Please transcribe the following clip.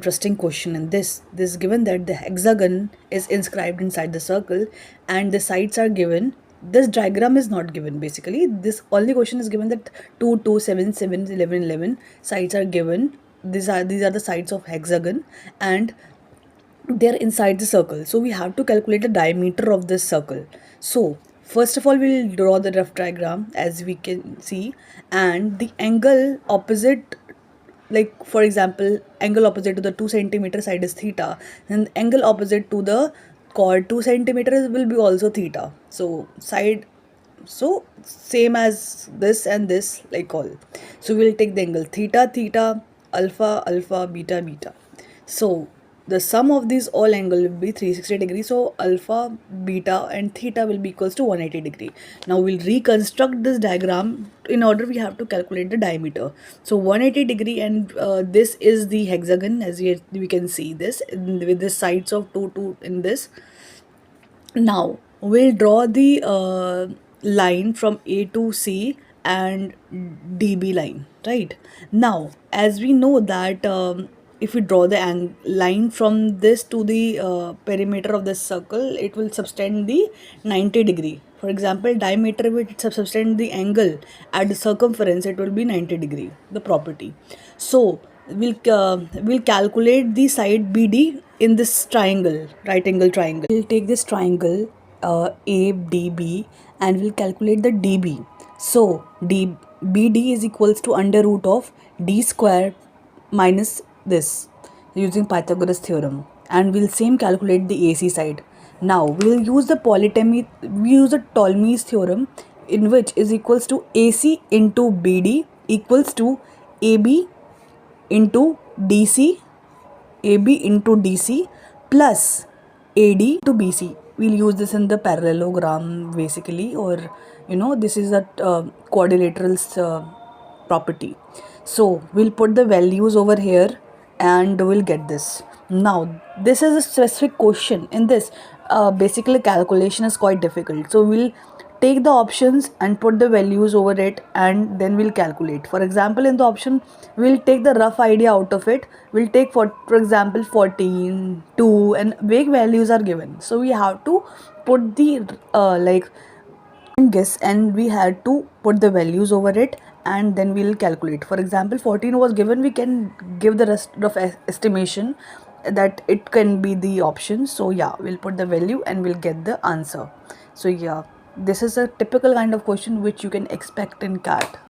interesting question in this given that the hexagon is inscribed inside the circle and the sides are given. This diagram is not given. Basically, this only question is given that 2 2 7 7 11 11 sides are given. These are the sides of hexagon, and they're inside the circle, so we have to calculate the diameter of this circle. So first of all, we'll draw the rough diagram as we can see, and the angle opposite, like for example, angle opposite to the 2 centimeter side is theta, and angle opposite to the chord 2 centimeters will be also theta. So side, so same as this and this, like all. So we'll take the angle theta theta, alpha alpha, beta beta. So the sum of these all angle will be 360 degrees. So alpha, beta and theta will be equals to 180 degree. Now we'll reconstruct this diagram. In order, we have to calculate the diameter. So 180 degree, and this is the hexagon, as we can see this with the sides of 2 2 in this. Now we'll draw the line from A to C and DB line, right? Now, as we know that if we draw the line from this to the perimeter of this circle, it will subtend the 90 degree. For example, diameter will subtend the angle at the circumference, it will be 90 degree, the property. So we'll calculate the side BD in this triangle, right angle triangle. We'll take this triangle ADB and we'll calculate the DB. So BD is equals to under root of D square minus this, using Pythagoras theorem, and we'll same calculate the AC side. Now we'll use the Ptolemy's theorem, in which is equals to AC into BD equals to AB into DC, AB into DC plus AD to BC. We'll use this in the parallelogram basically, or this is a quadrilateral's property. So we'll put the values over here and we'll get this. Now this is a specific question. In this basically calculation is quite difficult, so we'll take the options and put the values over it, and then we'll calculate. For example, in the option, we'll take the rough idea out of it. We'll take for example 14, 2, and vague values are given, so we have to put the guess, and we had to put the values over it, and then we'll calculate. For example, 14 was given, we can give the rest of estimation that it can be the option. So yeah, we'll put the value and we'll get the answer. So yeah, this is a typical kind of question which you can expect in CAT.